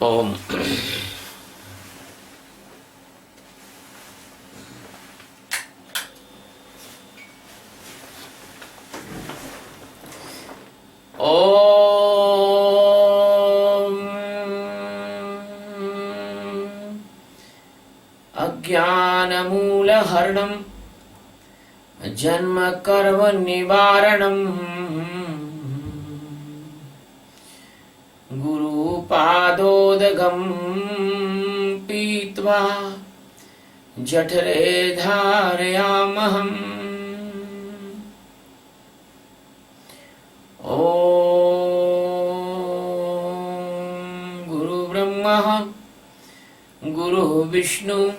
Om. Om. Ajnanamulaharanam Janma karma nivaranam Guru padodagam pitva Jatare dharayamaham Om Guru Brahma Guru Vishnu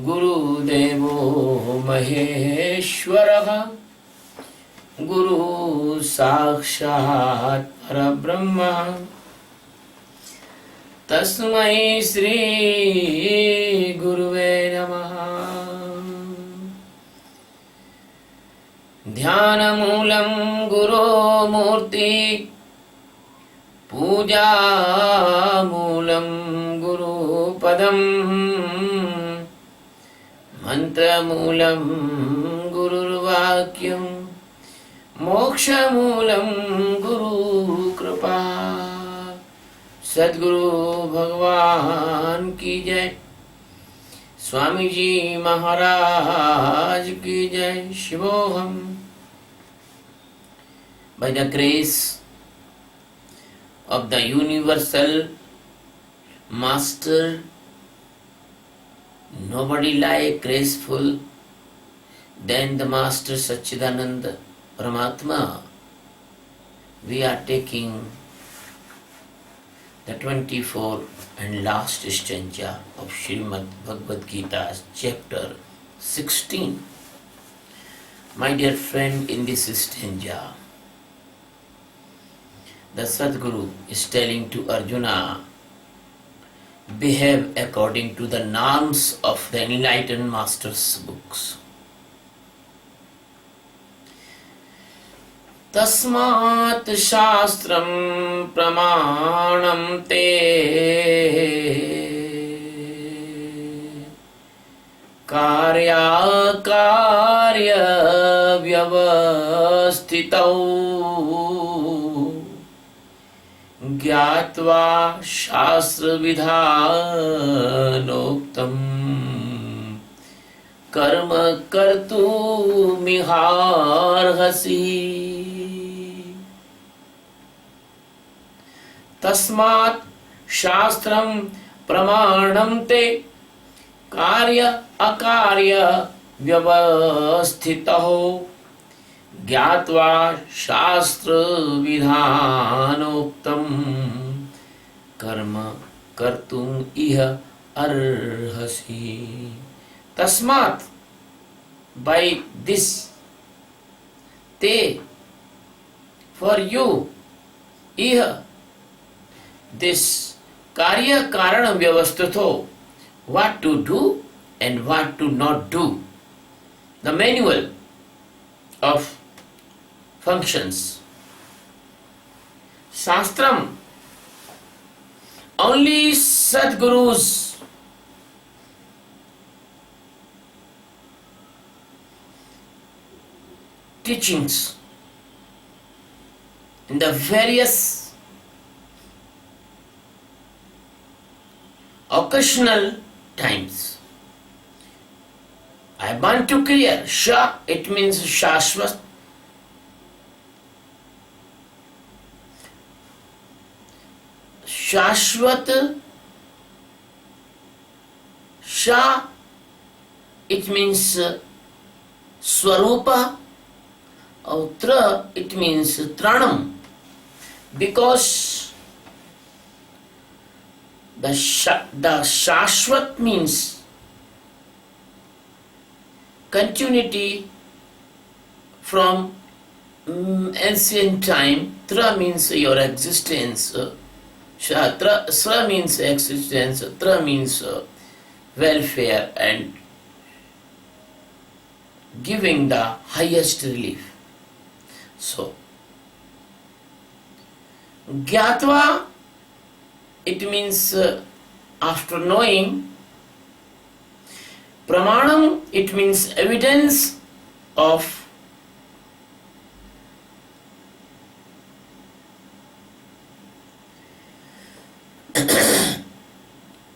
Guru Devo Maheshwaraha Guru Sakshat Parabrahma Tasmai Sri Guruve Namaha Dhyanamulam Guru Murti Puja Mulam Guru Padam Mantra Mulam Guru Vakyam Moksha Mulam Guru Kripa Sadguru Bhagwan Ki Jai Swami Ji Maharaj Ki Jai Shivoham. By the grace of the Universal Master, nobody like graceful than the Master Satchidananda Paramatma, we are taking the 24th and last stanza of Srimad Bhagavad Gita, chapter 16. My dear friend, in this stanza, the Sadguru is telling to Arjuna, behave according to the norms of the enlightened Master's books. Tasmat Shastram Pramanam Te Karya Karya Vyavastitau Gyatva Shastra Vidhanoktam Karma Kartu Miharhasi Tasmat Shastram Pramanam Te Karya Akarya Vyavasthitaho Gyatva Shastra Vidhanoktam Karma Kartum Iha Arhasi. Tasmat, by this, te, for you, iha, this karya karana vyavasthato, what to do and what to not do. The manual of functions. Shastram, only Sadguru's teachings in the various occasional times. I want to clear. Sha, it means Shashvat. Shashvat. Sha, it means Swarupa. Tra, it means Tranam. Because the Shashvat means continuity from ancient time. Tra means your existence. Sra means existence. Tra means welfare and giving the highest relief. So, Gyatva it means after knowing. Pramanam, it means evidence of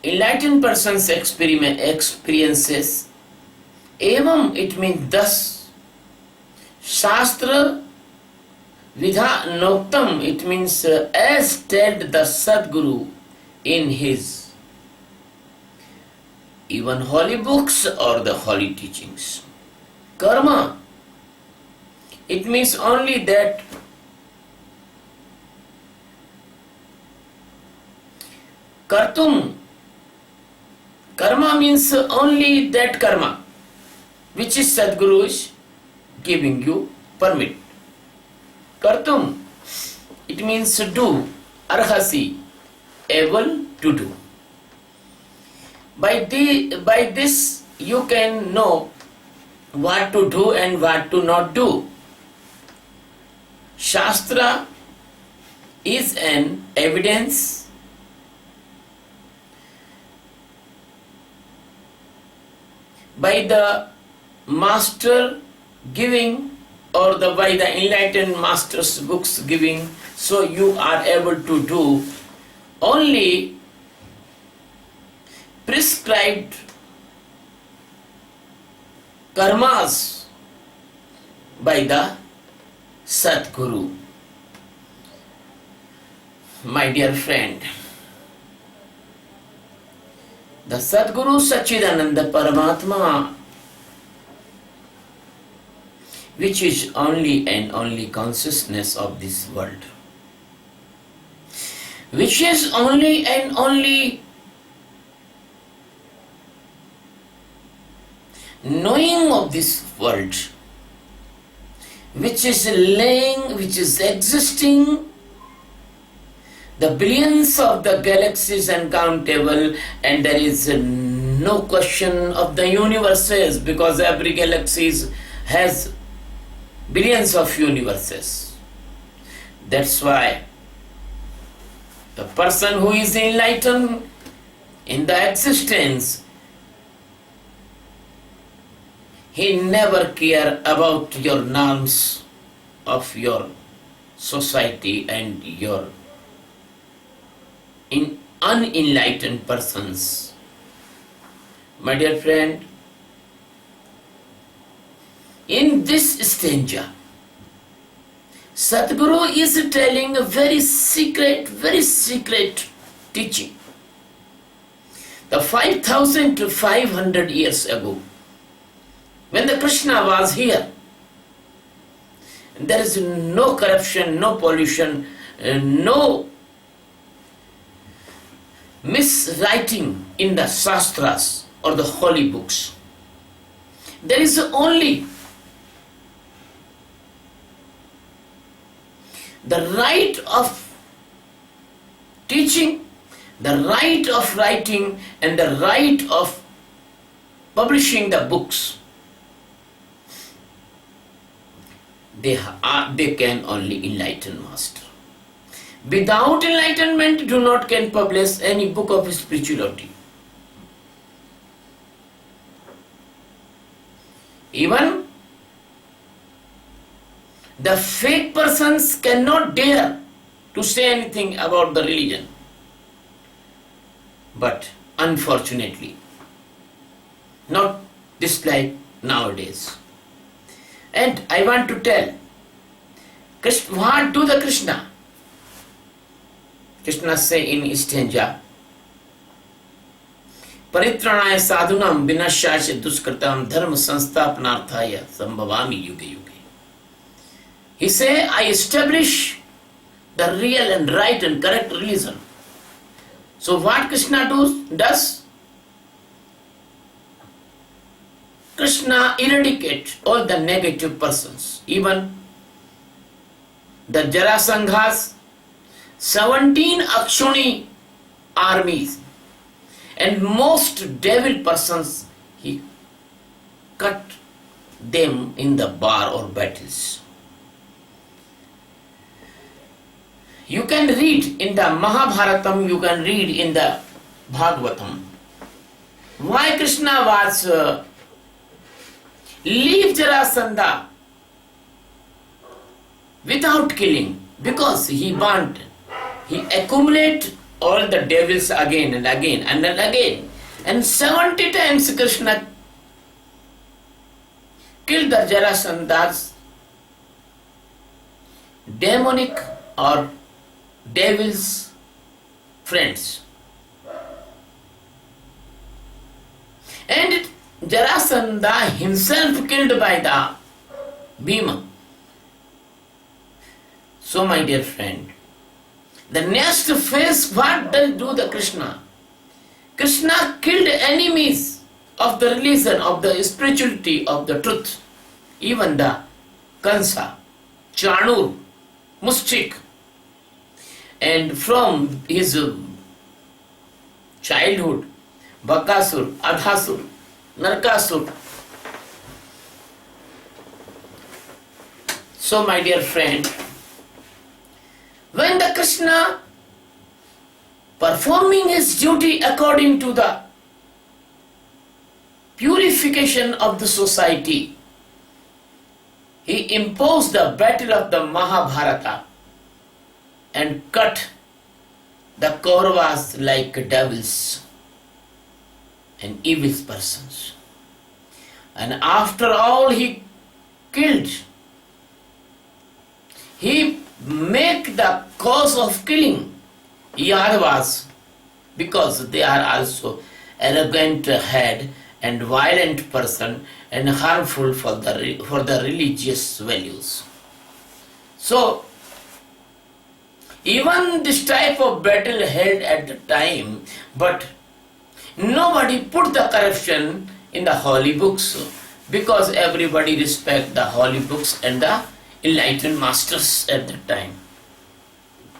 enlightened person's experiences. Evam, it means thus. Shastra Vidha Noktam, it means as told the Sadguru in his even holy books or the holy teachings. Karma, it means only that Kartum, karma means only that karma which is Sadguru is giving you permit. Kartum, it means to do, arhasi, able to do. By this you can know what to do and what to not do. Shastra is an evidence by the master giving or by the enlightened master's books giving, so you are able to do only prescribed karmas by the Sadguru. My dear friend, the Sadguru Sachidananda Paramatma, which is only and only consciousness of this world, which is only and only knowing of this world, which is laying, which is existing, the billions of the galaxies uncountable, and there is no question of the universes, because every galaxy has billions of universes. That's why the person who is enlightened in the existence, he never care about your norms of your society and your unenlightened persons. My dear friend, in this stanza, Sadguru is telling a very secret teaching. The 5,500 years ago, when the Krishna was here, there is no corruption, no pollution, no miswriting in the Shastras or the holy books. There is only the right of teaching, the right of writing, and the right of publishing the books. They can only enlighten master. Without enlightenment, do not can publish any book of spirituality. Even the fake persons cannot dare to say anything about the religion. But unfortunately, not this like nowadays. And I want to tell, what do the Krishna? Krishna say in stanza, Paritranaya sadhunam vinashasya duskritam dharma sansthapanarthaya sambhavami yuge yuge. He say, I establish the real and right and correct religion. So what Krishna does? Krishna eradicates all the negative persons, even the Jarasangha's 17 Akshuni armies and most devil persons, he cut them in the bar or battles. You can read in the Mahabharatam, you can read in the Bhagavatam. Why Krishna was leave Jarasandha without killing? Because he accumulate all the devils again and again and then again. And 70 times Krishna killed the Jarasandha's demonic or devil's friends. And Jarasandha himself killed by the Bhima. So my dear friend, the next phase, what does do the Krishna? Krishna killed enemies of the religion, of the spirituality, of the truth. Even the Kansa, Chanur, Mushrik. And from his childhood, Bakasur, Adhasur, Narkasur. So my dear friend, when the Krishna performing his duty according to the purification of the society, he imposed the battle of the Mahabharata and cut the Kauravas like devils and evil persons. And after all he killed, he make the cause of killing Yadavas, because they are also arrogant head and violent person and harmful for the religious values. So even this type of battle held at the time, but nobody put the corruption in the holy books, because everybody respect the holy books and the enlightened masters at that time.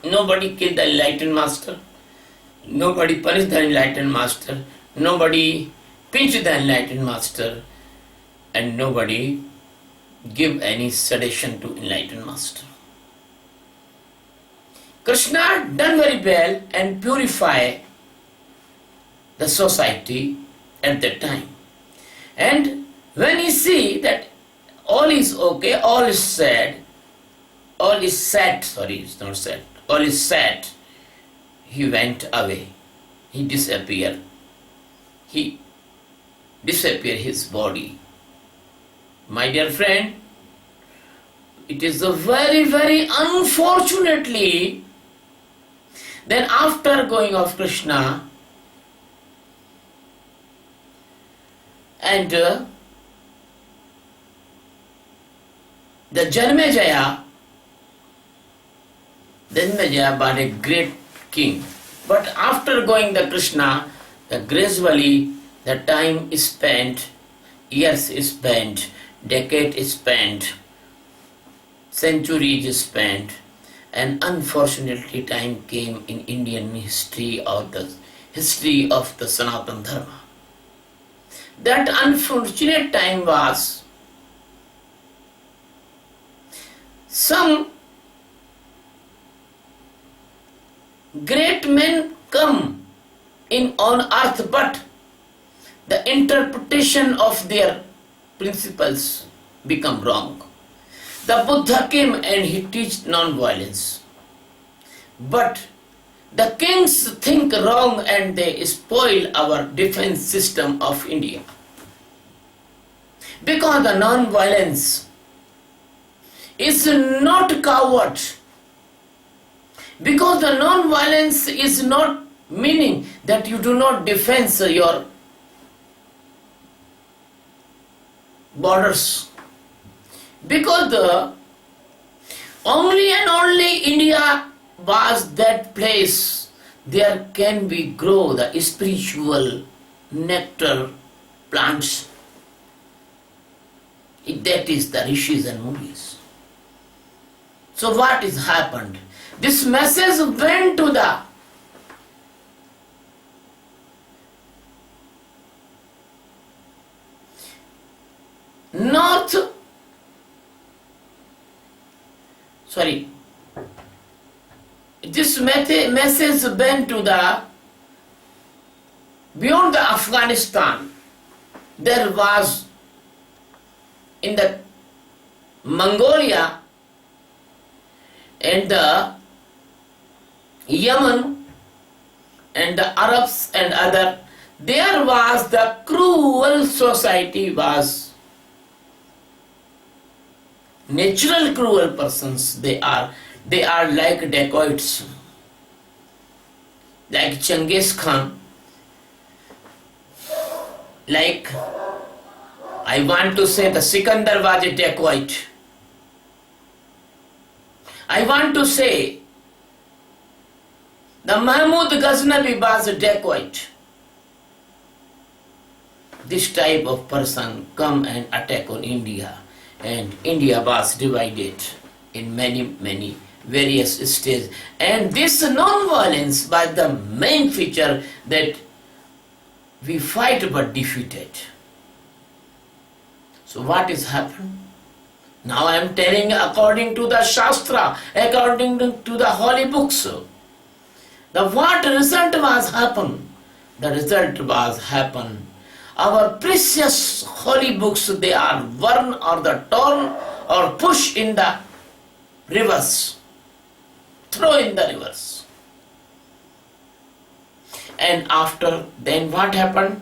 Nobody killed the enlightened master, nobody punished the enlightened master, nobody pinched the enlightened master, and nobody give any sedition to enlightened master. Krishna done very well and purify the society at that time. And when he see that all is okay, all is sad, all is sad, he went away. He disappeared. He disappeared his body. My dear friend, it is a very, very unfortunately, then after going of Krishna and the Janmejaya was a great king. But after going the Krishna, gradually the time is spent, years is spent, decade is spent, centuries is spent, and unfortunately time came in Indian history or the history of the Sanatana Dharma. That unfortunate time was some great men come in on earth, but the interpretation of their principles become wrong. The Buddha came and he teach non-violence. But the kings think wrong and they spoil our defense system of India. Because the non-violence is not coward. Because the non-violence is not meaning that you do not defend your borders. Because the only and only India was that place there can be grow the spiritual nectar plants. That is the rishis and munis. So what is happened? This message went to the north, this message went to the beyond the Afghanistan. There was in the Mongolia and the Yemen and the Arabs and other, there was the cruel society was natural cruel persons. They are like dacoits, like Genghis Khan, like I want to say the Sikandar was a dacoit. I want to say the Mahmud Ghaznavi was a dacoit. This type of person come and attack on India, and India was divided in many various states. And this non-violence was the main feature that we fight but defeated. So what is happened? Now I am telling according to the Shastra, according to the holy books. The what result was happen? The result was happen. Our precious holy books, they are worn or the torn or pushed in the rivers, throw in the rivers. And after then what happened?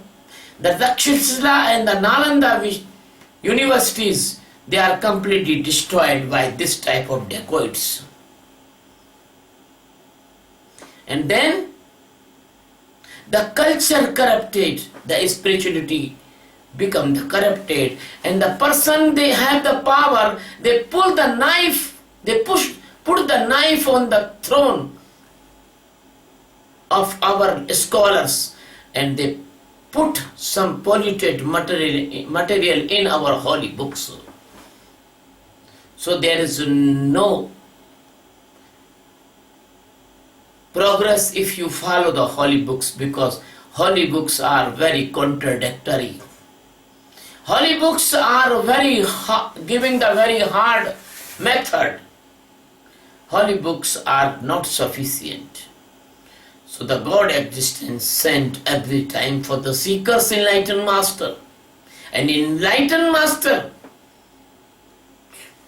The Takshashila and the Nalanda universities, they are completely destroyed by this type of dacoits. And then the culture corrupted, the spirituality become the corrupted, and the person they have the power, they pull the knife, they put the knife on the throne of our scholars, and they put some polluted material in our holy books. So there is no progress if you follow the holy books, because holy books are very contradictory. Holy books are giving the very hard method. Holy books are not sufficient. So the God existence sent every time for the seekers enlightened master. And enlightened master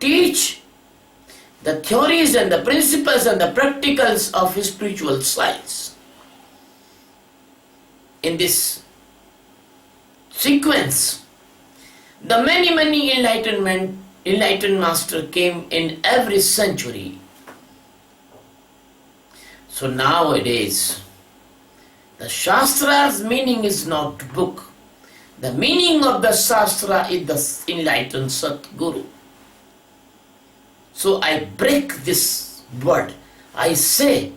teach the theories and the principles and the practicals of his spiritual science. In this sequence, the many enlightened master came in every century. So nowadays, the Shastra's meaning is not book. The meaning of the Shastra is the enlightened Satguru. So I break this word. I say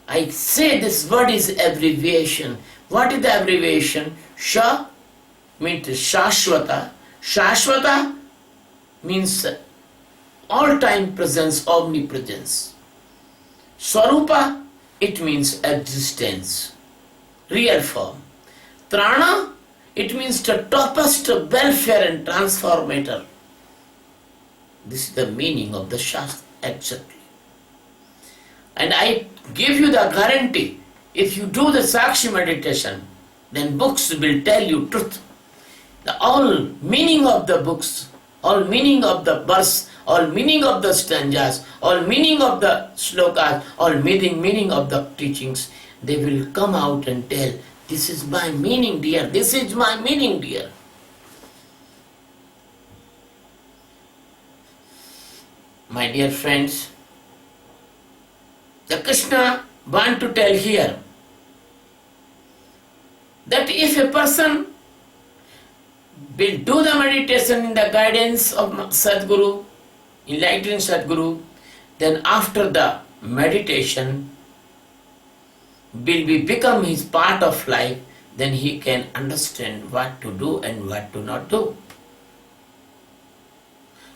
this word is abbreviation. What is the abbreviation? Sha means Shashwata. Shashwata means all-time presence, omnipresence. Swarupa, it means existence, real form. Trana, it means the topmost welfare and transformator. This is the meaning of the Shastra exactly. And I give you the guarantee, if you do the Sakshi meditation, then books will tell you truth. The all meaning of the books, all meaning of the verse, all meaning of the stanzas, all meaning of the slokas, all meaning of the teachings, they will come out and tell, this is my meaning, dear, this is my meaning, dear. My dear friends, the Krishna want to tell here that if a person will do the meditation in the guidance of Sadguru, enlightened Sadguru, then after the meditation will become his part of life, then he can understand what to do and what to not do.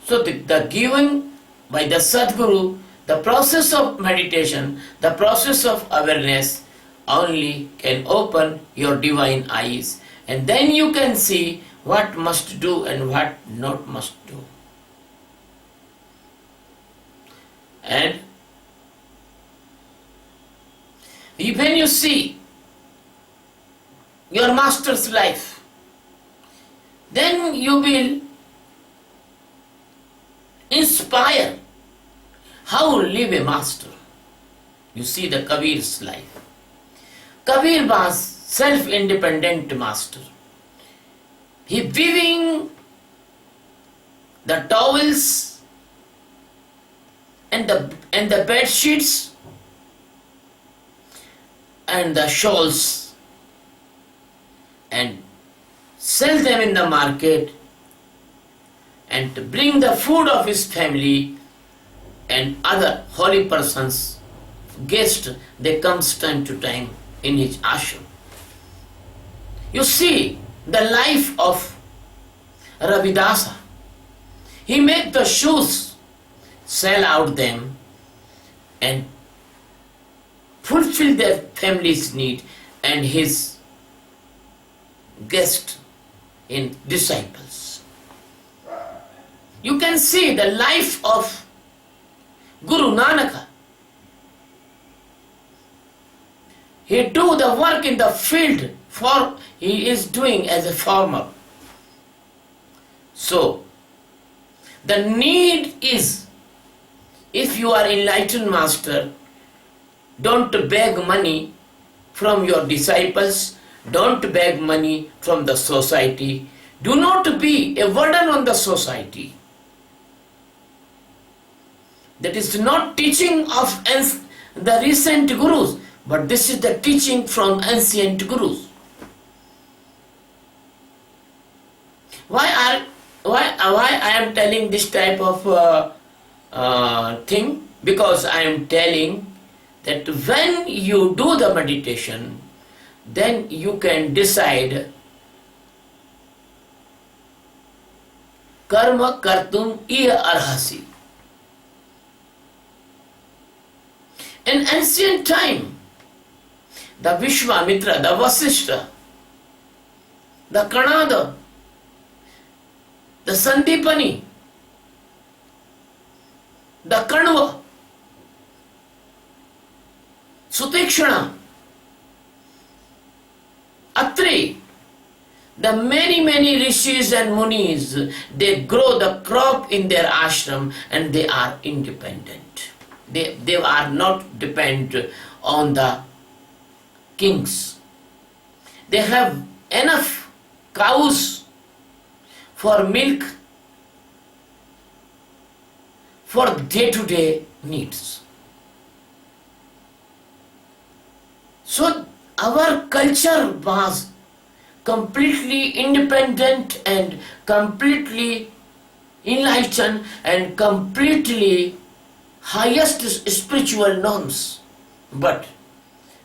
So the giving by the Sadguru, the process of meditation, the process of awareness only can open your divine eyes, and then you can see what must do and what not must do. And When you see your master's life, then you will inspire how live a master. You see the Kabir's life. Kabir was self-independent master. He weaving the towels and the bed sheets and the shawls and sell them in the market and to bring the food of his family and other holy persons, guests, they comes time to time in his ashram. You see the life of Ravidasa. He make the shoes, sell out them and fulfill their family's need and his guest in disciples. You can see the life of Guru Nanaka. He do the work in the field for he is doing as a farmer. So the need is, if you are enlightened master, don't beg money from your disciples, don't beg money from the society, do not be a burden on the society. That is not teaching of the recent gurus, but this is the teaching from ancient gurus. Why I am telling this type of thing? Because I am telling that when you do the meditation, then you can decide karma kartum iya arhasi. In ancient time, the Vishwamitra, the Vasishtha, the Kanada, the Sandipani, the Kanva, Sutikshana, Atri, the many rishis and munis, they grow the crop in their ashram and they are independent. They are not dependent on the kings. They have enough cows for milk, for day-to-day needs. So our culture was completely independent and completely enlightened and completely highest spiritual norms. But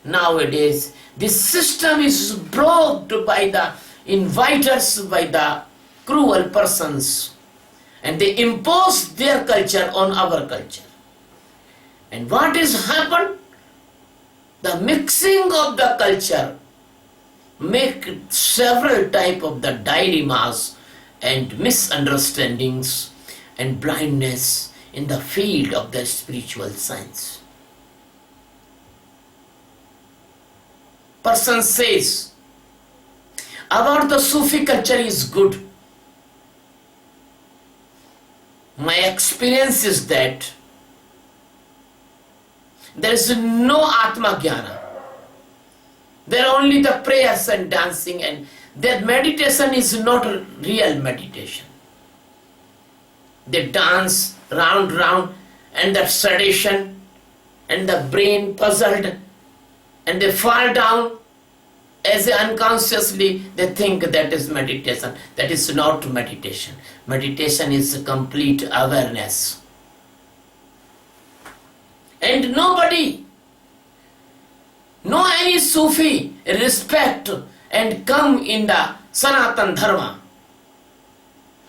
nowadays this system is broken by the inviters, by the cruel persons, and they impose their culture on our culture. And what has happened? The mixing of the culture make several type of the dilemmas and misunderstandings and blindness in the field of the spiritual science. Person says about the Sufi culture is good. My experience is that there is no Atma Jnana. There are only the prayers and dancing, and their meditation is not a real meditation. They dance round and that sedation and the brain puzzled and they fall down as unconsciously they think that is meditation. That is not meditation. Meditation is complete awareness. And nobody, no any Sufi respect and come in the Sanatan Dharma.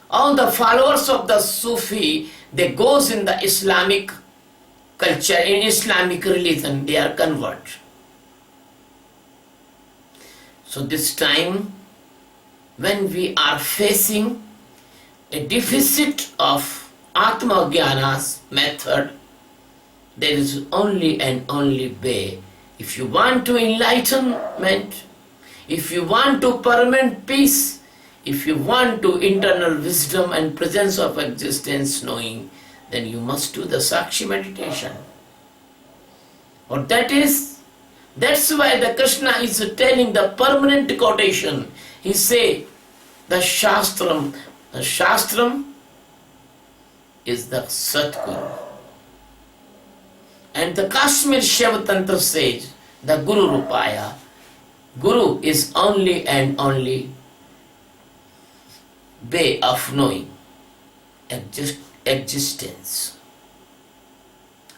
All the followers of the Sufi, they goes in the Islamic culture, in Islamic religion, they are convert. So this time, when we are facing a deficit of Atma Jnana's method, there is only and only way If you want to enlightenment, if you want to permanent peace, if you want to internal wisdom and presence of existence knowing, then you must do the Sakshi meditation. Or that's why the Krishna is telling the permanent quotation. He say, the Shastram is the Satguru. And the Kashmir Shiva Tantra says, the Guru Rupaya, Guru is only and only way of knowing existence.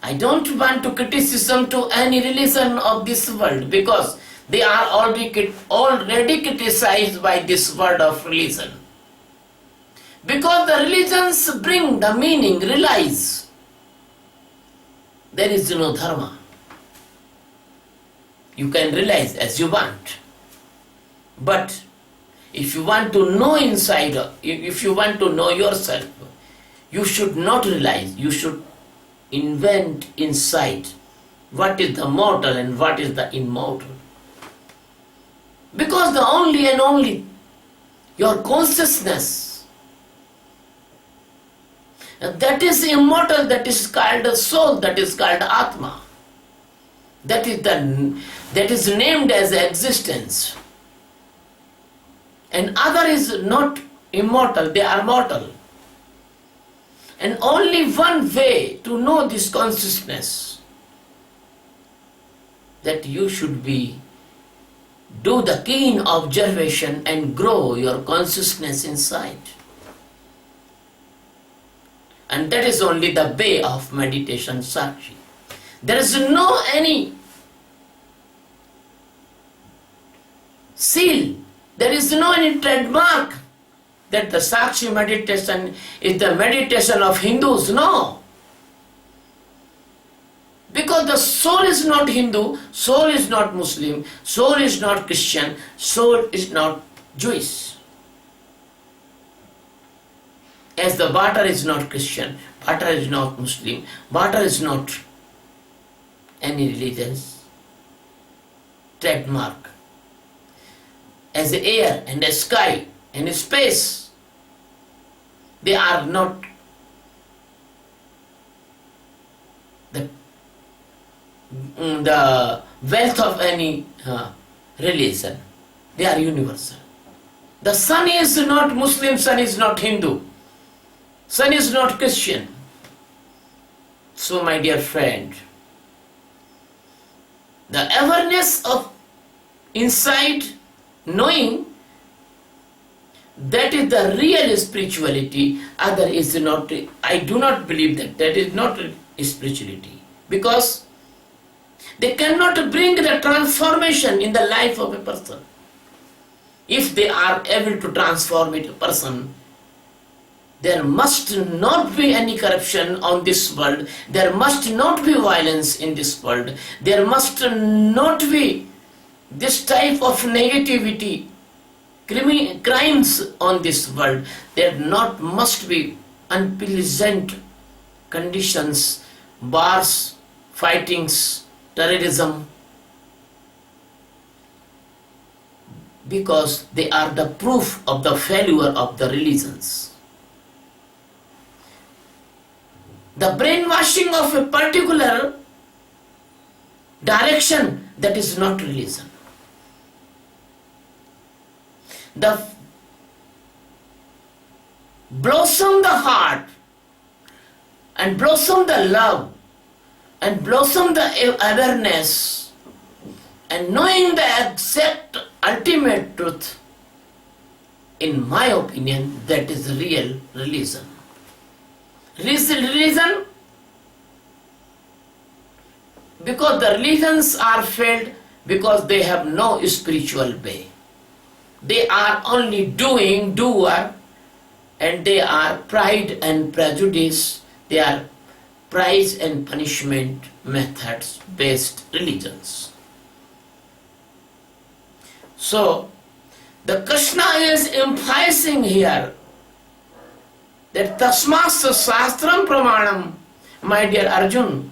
I don't want to criticism to any religion of this world because they are already criticized by this word of religion. Because the religions bring the meaning, realize there is no dharma. You can realize as you want. But if you want to know inside, if you want to know yourself, you should not realize, you should invent inside what is the mortal and what is the immortal. Because the only and only your consciousness, that is immortal, that is called a soul, that is called Atma. That is named as existence. And other is not immortal, they are mortal. And only one way to know this consciousness, that you should do the keen observation and grow your consciousness inside. And that is only the way of meditation Sakshi. There is no any seal, there is no any trademark that the Sakshi meditation is the meditation of Hindus. No. Because the soul is not Hindu, soul is not Muslim, soul is not Christian, soul is not Jewish. As the water is not Christian, water is not Muslim, water is not any religion's trademark. As the air and the sky and the space, they are not the wealth of any religion. They are universal. The sun is not Muslim, sun is not Hindu, sun is not Christian. So my dear friend, the awareness of inside knowing, that is the real spirituality. Other is not. I do not believe that is not spirituality, because they cannot bring the transformation in the life of a person. If they are able to transform a person, there must not be any corruption on this world, there must not be violence in this world, there must not be this type of negativity, crimes on this world. There must be unpleasant conditions, wars, fightings, terrorism, because they are the proof of the failure of the religions. The brainwashing of a particular direction, that is not religion. The blossom the heart and blossom the love and blossom the awareness and knowing the exact ultimate truth, in my opinion, that is real religion. Religion, because the religions are failed because they have no spiritual way. They are only doer, and they are pride and prejudice. They are prize and punishment methods based religions. So the Krishna is emphasizing here that tasmasya shastram pramanam, my dear Arjun.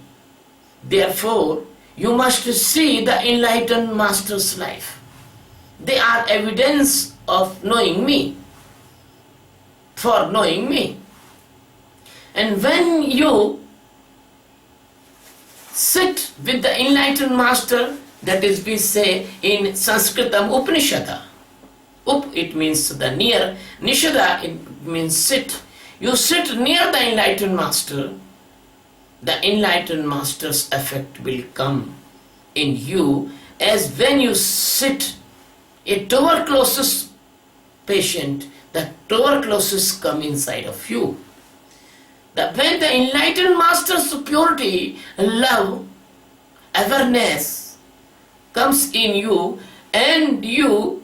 Therefore, you must see the enlightened master's life. They are evidence of knowing me, for knowing me. And when you sit with the enlightened master, that is, we say in Sanskritam Upanishada. Up, it means the near. Nishada, it means sit. You sit near the enlightened master, the enlightened master's effect will come in you, as when you sit a tuberculosis patient, the tuberculosis come inside of you. When the enlightened master's purity, love, awareness comes in you, and you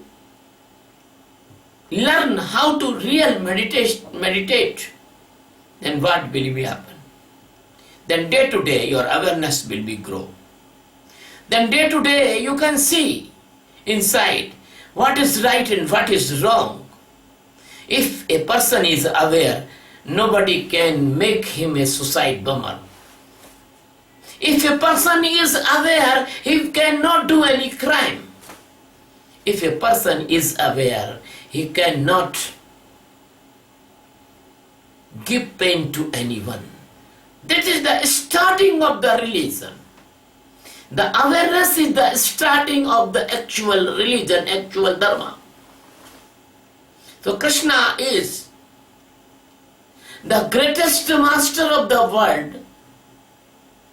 learn how to real meditate, then what will be happen? Then day to day your awareness will be grow. Then day to day you can see inside what is right and what is wrong. If a person is aware, nobody can make him a suicide bomber. If a person is aware, he cannot do any crime. If a person is aware, he cannot give pain to anyone. That is the starting of the religion. The awareness is the starting of the actual religion, actual dharma. So Krishna is the greatest master of the world,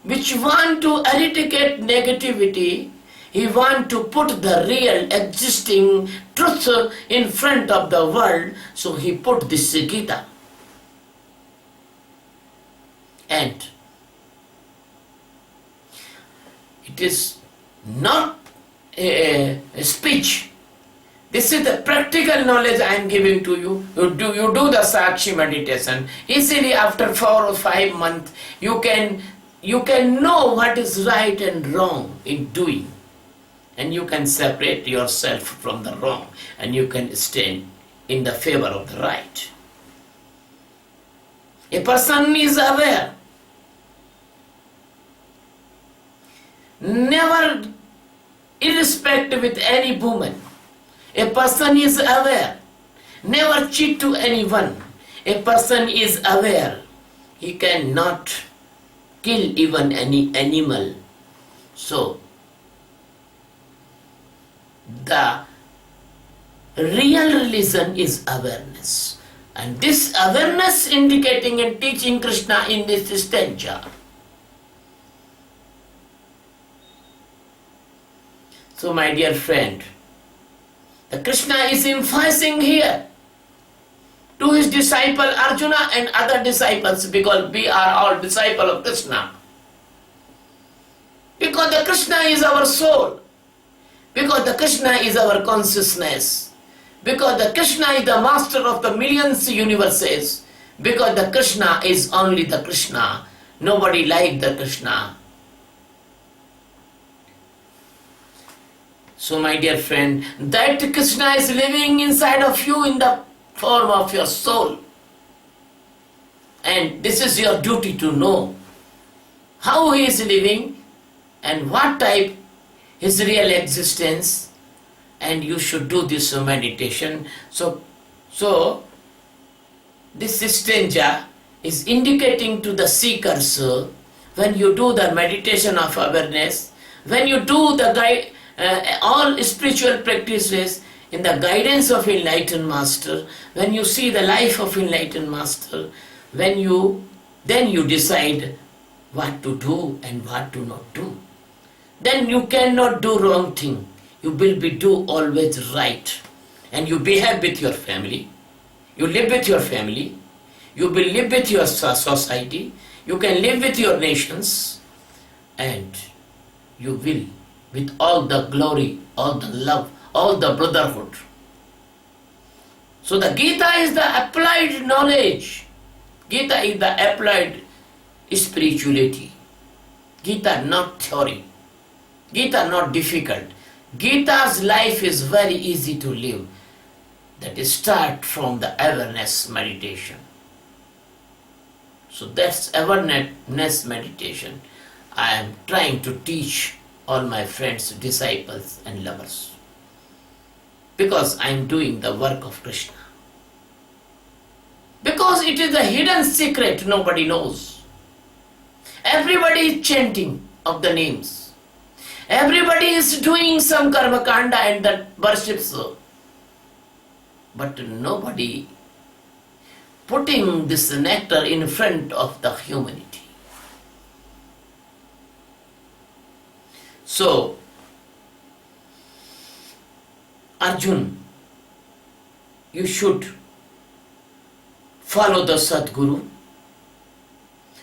which want to eradicate negativity. He want to put the real existing truth in front of the world, so he put this Geeta. And it is not a speech. This is the practical knowledge I am giving to you. You do the Sakshi meditation. Easily after 4 or 5 months, you can know what is right and wrong in doing. And you can separate yourself from the wrong, and you can stand in the favor of the right. A person is aware. Never irrespective with any woman. A person is aware. Never cheat to anyone. A person is aware. He cannot kill even any animal. So, the real religion is awareness. And this awareness indicating and teaching Krishna in this stanza. So my dear friend, the Krishna is emphasizing here to his disciple Arjuna and other disciples, because we are all disciples of Krishna. Because the Krishna is our soul. Because the Krishna is our consciousness. Because the Krishna is the master of the millions universes. Because the Krishna is only the Krishna. Nobody like the Krishna. So my dear friend, that Krishna is living inside of you in the form of your soul. And this is your duty to know how he is living and what type his real existence, and you should do this meditation. So this stanza is indicating to the seekers, when you do the meditation of awareness, when you do the all spiritual practices in the guidance of enlightened master, when you see the life of enlightened master, then you decide what to do and what to not do. Then you cannot do wrong thing. You will be do always right. And you behave with your family. You live with your family. You will live with your society. You can live with your nations. And you will, with all the glory, all the love, all the brotherhood. So the Geeta is the applied knowledge. Geeta is the applied spirituality. Geeta not theory. Geeta not difficult. Geeta's life is very easy to live. That is start from the awareness meditation. So that's awareness meditation I am trying to teach all my friends, disciples and lovers. Because I am doing the work of Krishna. Because it is a hidden secret nobody knows. Everybody is chanting of the names. Everybody is doing some karma kanda and that worships. But nobody putting this nectar in front of the humanity. So, Arjun, you should follow the Sadguru,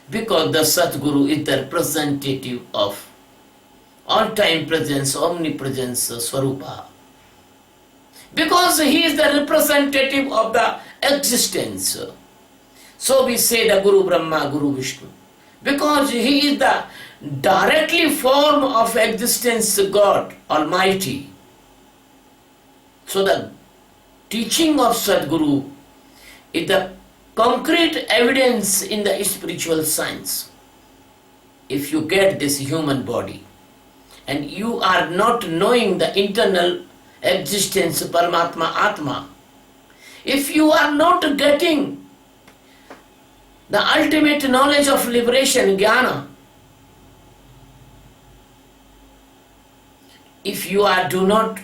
because the Sadguru is the representative of all-time presence, omnipresence, Swarupa. Because he is the representative of the existence. So we say the Guru Brahma, Guru Vishnu. Because he is the directly form of existence, God Almighty. So the teaching of Sadguru is the concrete evidence in the spiritual science. If you get this human body and you are not knowing the internal existence, Paramatma Atma, if you are not getting the ultimate knowledge of liberation, Jnana, if you do not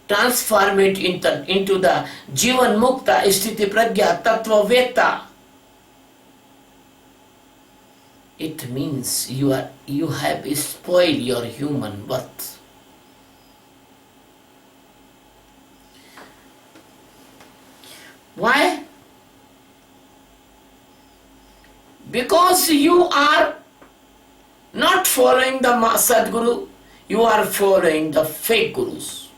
transform it into the Jivan Mukta, Sthiti Prajna, Tattva Veta, it means you have spoiled your human birth. Why? Because you are not following the Sadguru, you are following the fake gurus.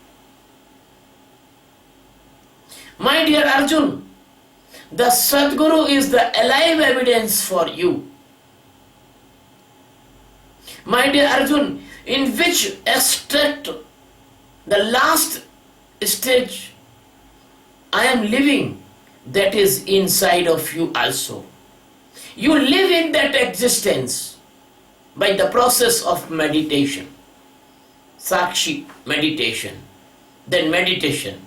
My dear Arjun, the Sadguru is the alive evidence for you. My dear Arjun, in which extract, the last stage I am living, that is inside of you also. You live in that existence by the process of meditation, Sakshi meditation, then meditation,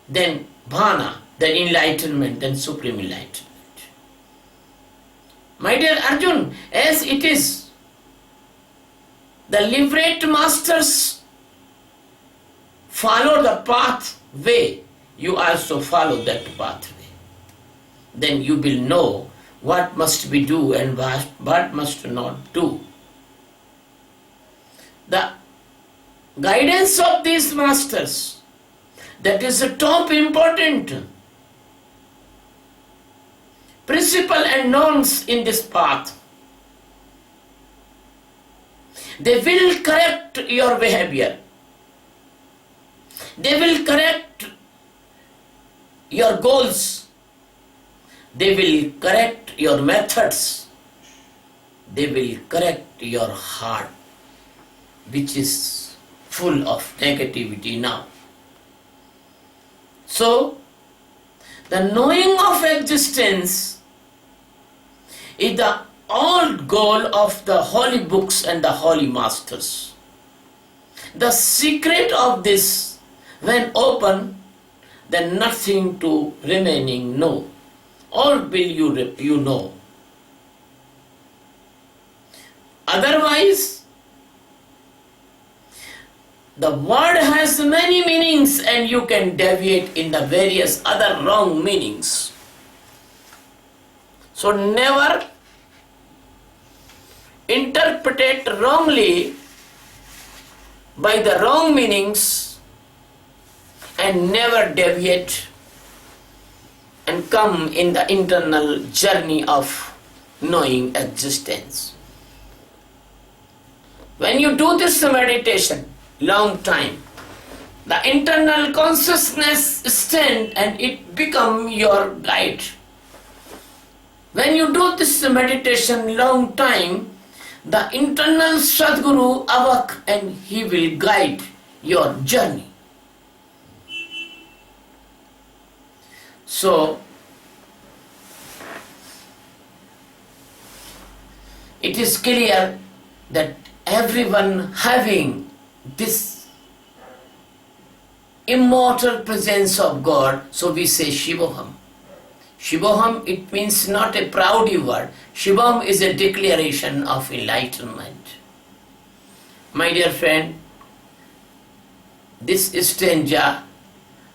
then Bhana, then enlightenment, then supreme enlightenment. My dear Arjun, as it is, the liberate masters follow the pathway, you also follow that pathway. Then you will know what must be do and what must not do. The guidance of these masters, that is the top important principle and norms in this path. They will correct your behavior. They will correct your goals. They will correct your methods. They will correct your heart, which is full of negativity now. So, the knowing of existence is the old goal of the holy books and the holy masters. The secret of this, when open, then nothing to remaining know. All will you know. Otherwise, the word has many meanings and you can deviate in the various other wrong meanings. So never interpret it wrongly by the wrong meanings and never deviate and come in the internal journey of knowing existence. When you do this meditation long time, the internal consciousness stand and it become your guide. When you do this meditation long time, the internal Sadguru awak and he will guide your journey. So, it is clear that everyone having this immortal presence of God, so we say Shivoham. Shivoham, it means not a proudy word. Shivoham is a declaration of enlightenment. My dear friend, this stanza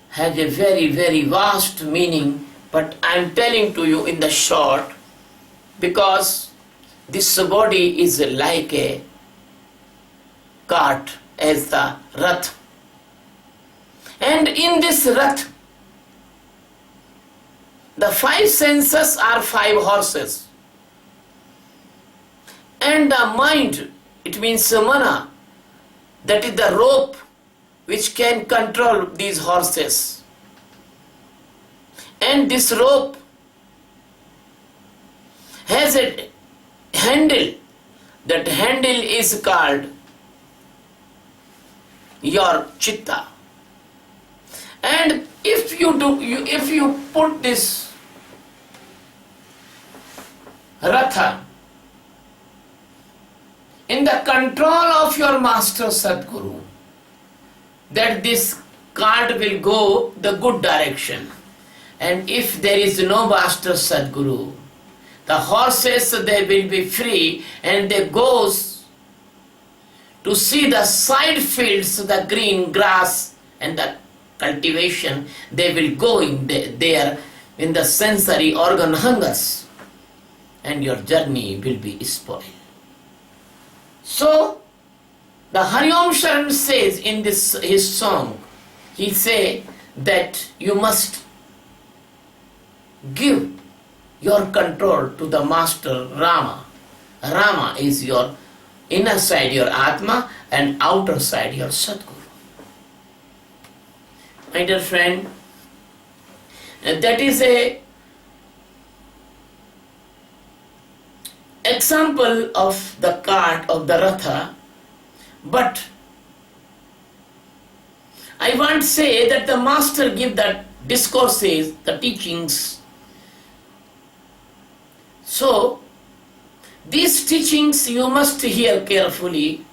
has a very, very vast meaning, but I am telling to you in the short, because this body is like a cart as the rath. And in this rath, the five senses are five horses. And the mind, it means mana, that is the rope which can control these horses. And this rope has a handle. That handle is called your chitta. And if you put this ratha in the control of your master Sadguru, that this cart will go the good direction. And if there is no master Sadguru, the horses, they will be free and they goes to see the side fields, the green grass and the cultivation. They will go in there in the sensory organ hungers, and your journey will be spoiled. So the Hariom Sharan says in this his song, he say that you must give your control to the master Rama. Rama is your inner side, your Atma, and outer side, your Sadguru. My dear friend, that is a example of the cart of the Ratha, but I want to say that the master give the discourses, the teachings. So these teachings you must hear carefully,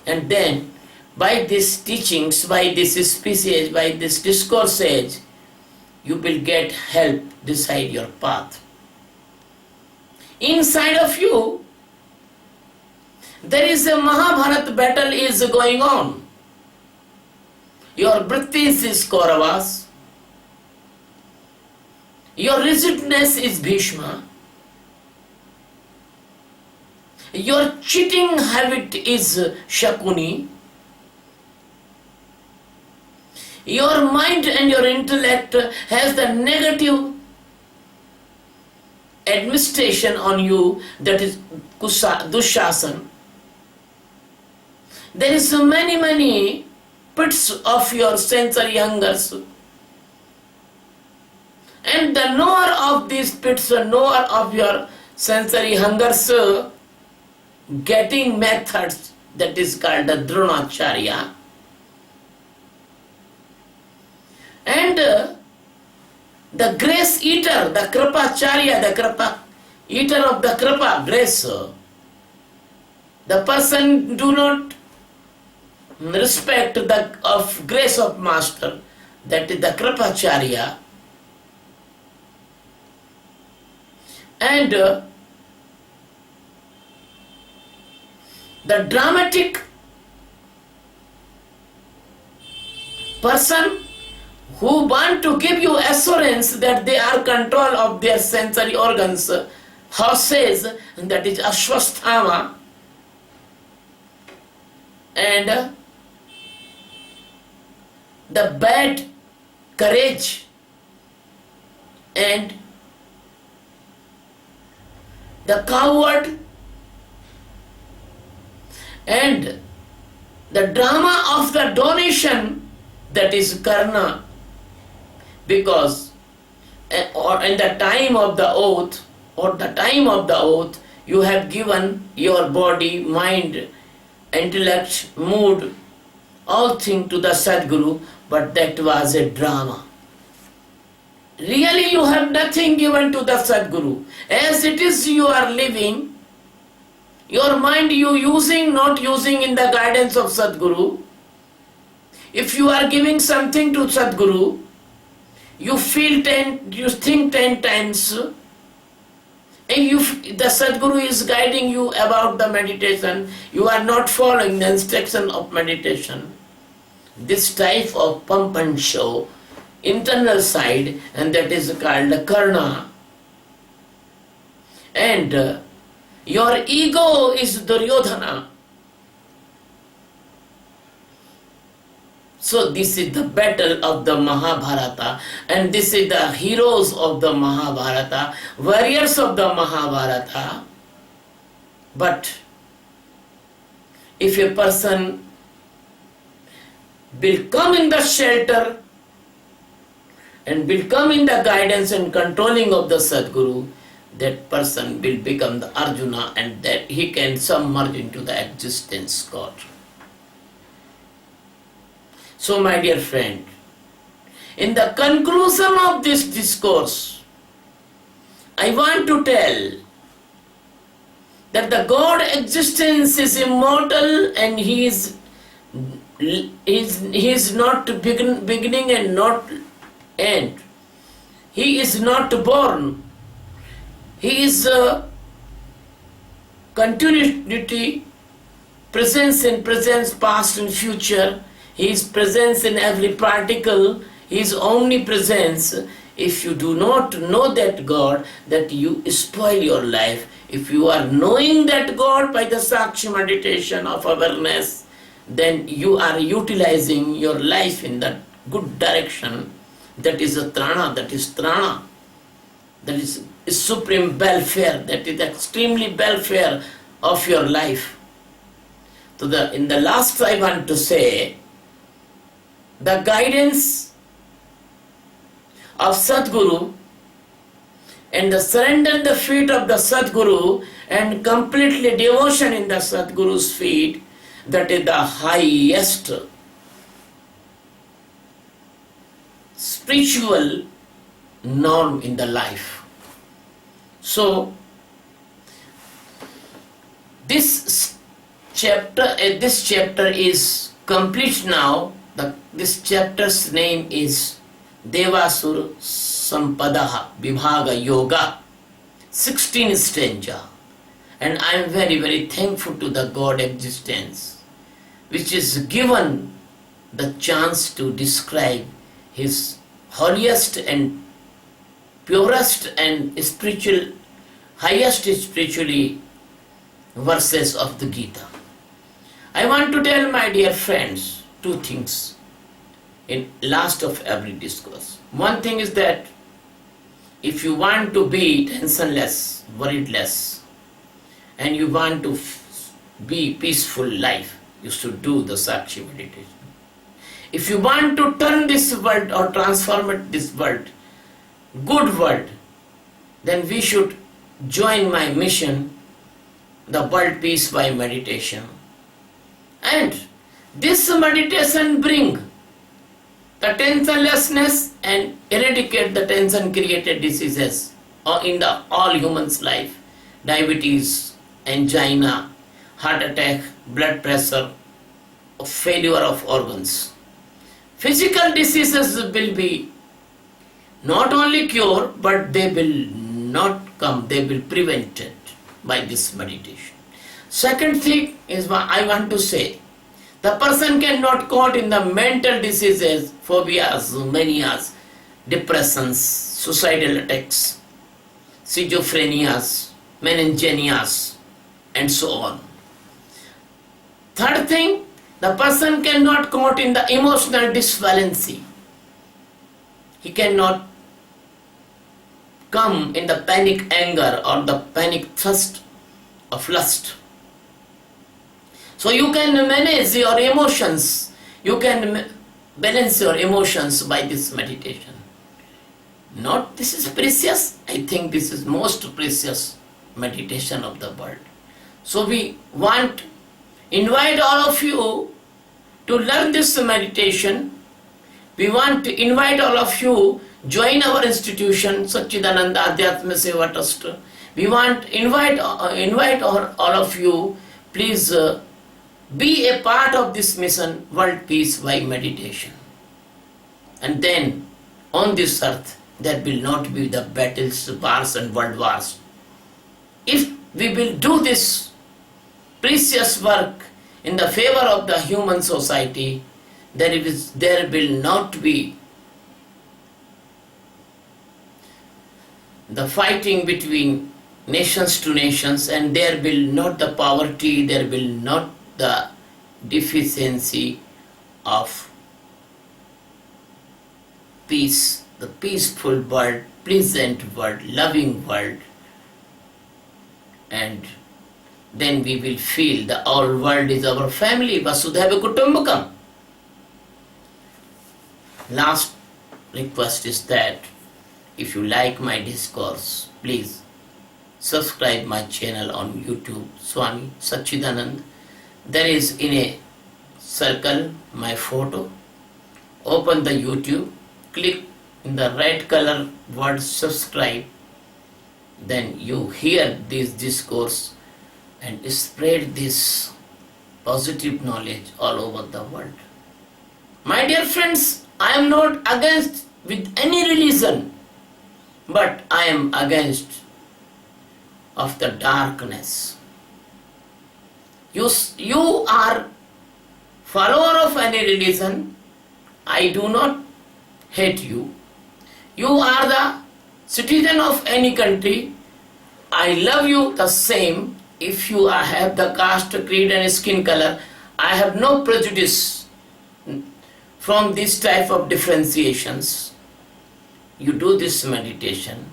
and then by these teachings, by this species, by this discourses, you will get help decide your path. Inside of you, there is a Mahabharat battle is going on. Your Britis is Kauravas. Your rigidness is Bhishma. Your cheating habit is Shakuni. Your mind and your intellect has the negative administration on you, that is Dushasan. There is so many pits of your sensory hungers. And the knower of these pits, the knower of your sensory hungers, getting methods, that is called the Dronacharya. And the grace eater, the Kripacharya, the Kripa eater of the Kripa, grace. The person do not respect the of grace of master, that is the Kripacharya. And the dramatic person who want to give you assurance that they are control of their sensory organs, horses, that is Ashwasthama, and the bad courage and the coward and the drama of the donation, that is Karna, because or in the time of the oath, you have given your body, mind, intellect, mood, all things to the Sadguru, but that was a drama. Really you have nothing given to the Sadguru. As it is you are living Your mind you using, not using in the guidance of Sadguru. If you are giving something to Sadguru, you think 10 times. If the Sadguru is guiding you about the meditation, you are not following the instruction of meditation. This type of pump and show, internal side, and that is called karna. And your ego is Duryodhana. So this is the battle of the Mahabharata, and this is the heroes of the Mahabharata, warriors of the Mahabharata. But if a person will come in the shelter and will come in the guidance and controlling of the Sadguru, that person will become the Arjuna, and that he can submerge into the existence God. So my dear friend, in the conclusion of this discourse, I want to tell that the God existence is immortal, and He is not beginning and not end. He is not born. He is continuity, presence in presence, past and future. He is presence in every particle. He is omnipresence. If you do not know that God, that you spoil your life. If you are knowing that God by the Sakshi meditation of awareness, then you are utilizing your life in that good direction. That is a trana, that is trana. That is supreme welfare, that is extremely welfare of your life. So in the last I want to say, the guidance of Sadguru and the surrender the feet of the Sadguru and completely devotion in the Sadguru's feet, that is the highest spiritual norm in the life. So this chapter is complete now. This chapter's name is Devasur Sampadaha Vibhaga Yoga, 16 stanza. And I am very, very thankful to the God existence, which is given the chance to describe His holiest and purest and highest spiritually verses of the Geeta. I want to tell my dear friends two things in last of every discourse. One thing is that if you want to be tensionless, worriedless, and you want to be peaceful life, you should do the Sakshi meditation. If you want to turn this world or transform this world, good world, then we should join my mission, the world peace by meditation. And this meditation bring the tensionlessness and eradicate the tension created diseases in the all humans life, diabetes, angina, heart attack, blood pressure, failure of organs. Physical diseases will be not only cured, but they will not come, they will prevent it by this meditation. Second thing is what I want to say. The person cannot caught in the mental diseases, phobias, manias, depressions, suicidal attacks, schizophrenias, meningenias, and so on. Third thing, the person cannot caught in the emotional disvalency. He cannot come in the panic anger or the panic thirst of lust. So you can manage your emotions, you can balance your emotions by this meditation. Not this is precious, I think this is most precious meditation of the world. So we want invite all of you to learn this meditation. We want to invite all of you join our institution Satchidananda Adhyatma Seva Trust, We want invite all of you. Please be a part of this mission, World Peace by Meditation. And then on this earth there will not be the battles, wars and world wars. If we will do this precious work in the favor of the human society, there will not be the fighting between nations to nations, and there will not the poverty, there will not the deficiency of peace, the peaceful world, pleasant world, loving world. And then we will feel the whole world is our family, Vasudhaiva Kutumbakam. Last request is that if you like my discourse, please subscribe my channel on YouTube, Swami Sachidanand. There is in a circle my photo. Open the YouTube, click in the red color word subscribe. Then you hear this discourse and spread this positive knowledge all over the world. My dear friends, I am not against with any religion, but I am against of the darkness. You are follower of any religion, I do not hate you. You are the citizen of any country, I love you the same. If you have the caste, creed and skin color, I have no prejudice from this type of differentiations. You do this meditation,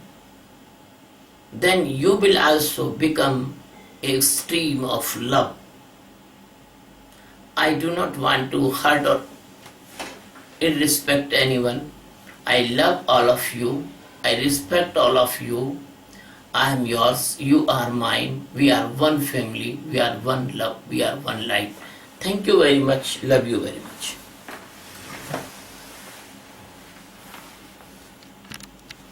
then you will also become a stream of love. I do not want to hurt or irrespect anyone. I love all of you. I respect all of you. I am yours. You are mine. We are one family. We are one love. We are one life. Thank you very much. Love you very much.